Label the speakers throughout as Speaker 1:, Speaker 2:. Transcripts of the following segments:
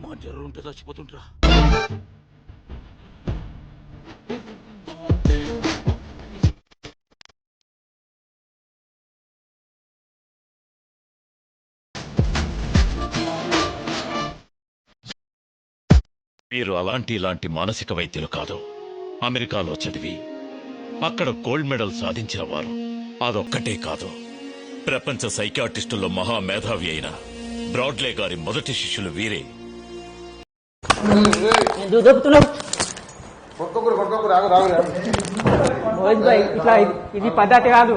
Speaker 1: మా జ్వరం ఉంటే చచ్చిపోతుంటరా.
Speaker 2: వీరు ఇలాంటి మానసిక వైద్యులు కాదు. అమెరికాలో చదివి అక్కడ గోల్డ్ మెడల్ సాధించిన వారు. అదొక్కటే కాదు, ప్రపంచ సైకాట్రిస్టుల్లో మహామేధావి అయిన బ్రాడ్లే గారి మొదటి శిష్యులు వీరే.
Speaker 3: ఇది పద్ధతి కాదు,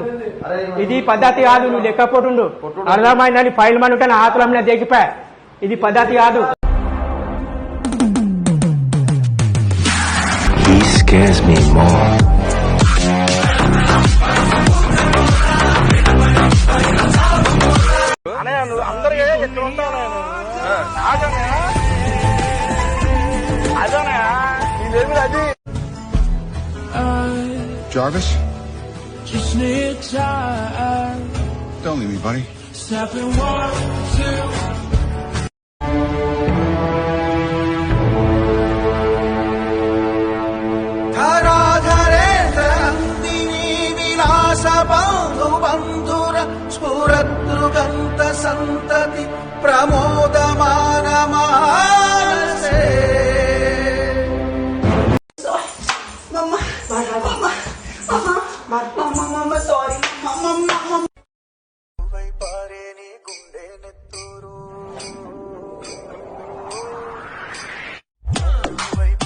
Speaker 3: ఇది పద్ధతి కాదు. నువ్వు లెక్కపోతుండు అర్థమైందని ఫైల్ మనుంటే నా ఆతులం దిగిపోయా. ఇది పద్ధతి కాదు.
Speaker 4: He scares me more.
Speaker 5: Jarvis? Don't leave me, buddy.
Speaker 6: స్ఫురద్రుగంత సంతతి ప్రమోదమానమానసే. సారీ పారే నీ గుండె నెత్తూరు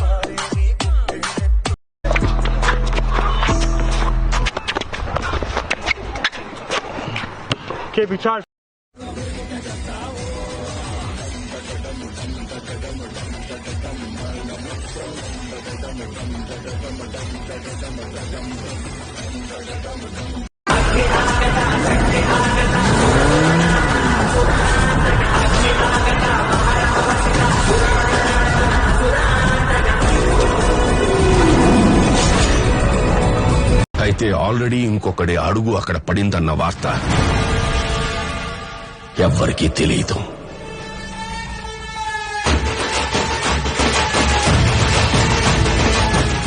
Speaker 6: పారే నీ గుండె
Speaker 3: Keep in charge.
Speaker 4: అయితే ఆల్రెడీ ఇంకొకటి అడుగు అక్కడ పడిందన్న వార్త ఎవ్వరికీ తెలియదు.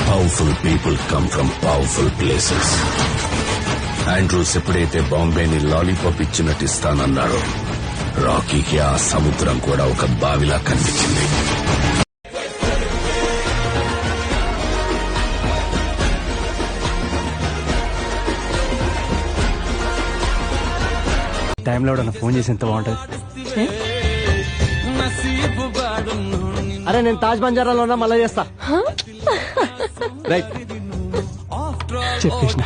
Speaker 4: Powerful people come from powerful places. Andrews ఎప్పుడైతే బాంబేని లాలీపాప్ ఇచ్చినట్టు ఇస్తానన్నాడో, రాకీకి ఆ సముద్రం కూడా ఒక బావిలా కనిపించింది.
Speaker 3: టైంలో ఫోన్ చేసి ఎంత బాగుంటది. అరే నేను తాజ్ బంజారాలో ఉన్నా, మళ్ళా చేస్తా. రైట్ చెప్పేసిన.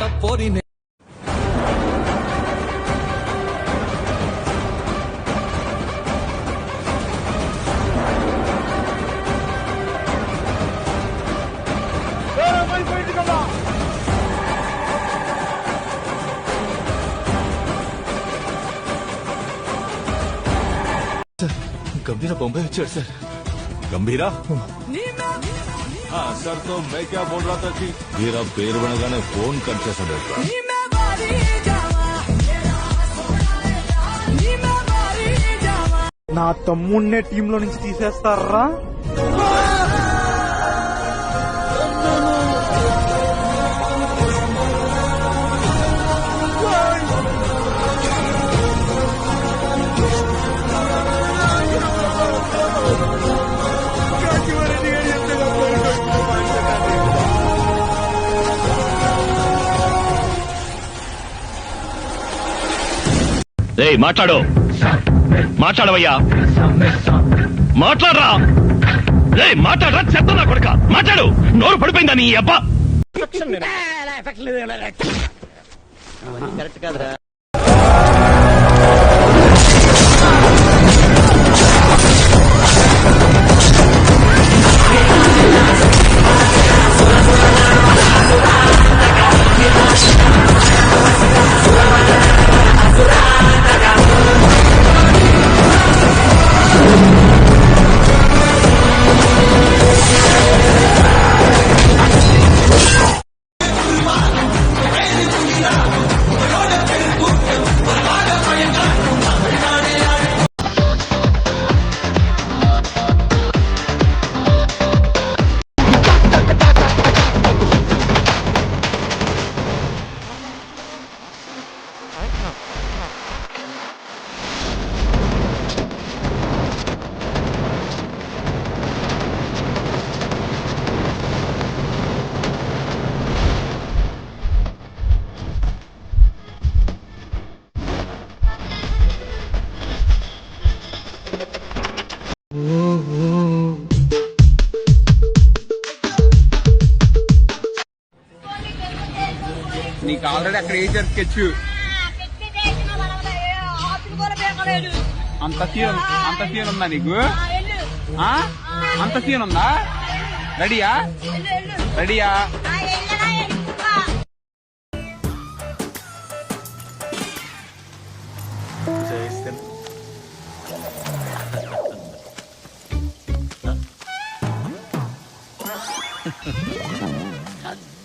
Speaker 1: गंभीरा बॉम्बे चढ़ सर.
Speaker 2: గంభీరా
Speaker 1: सर तो मैं क्या बोल रहा था कि मेरा పేరు వినగానే ఫోన్ కట్ చేసాడు.
Speaker 3: నా తమ్ముడినే టీంలో నుంచి తీసేస్తారా?
Speaker 2: మాట్లాడవయ్యా, మాట్లాడరా. మాట్లాడరా, చెప్తున్నా కొడుక, మాట్లాడు. నోరు పడిపోయిందా నీ అబ్బా?
Speaker 3: కరెక్ట్ కాదురా.
Speaker 7: ఆల్రెడీ అక్కడ వేసారు స్కెచ్. అంత సీన్ ఉందా నీకు? అంత సీన్ ఉందా? రెడీయా?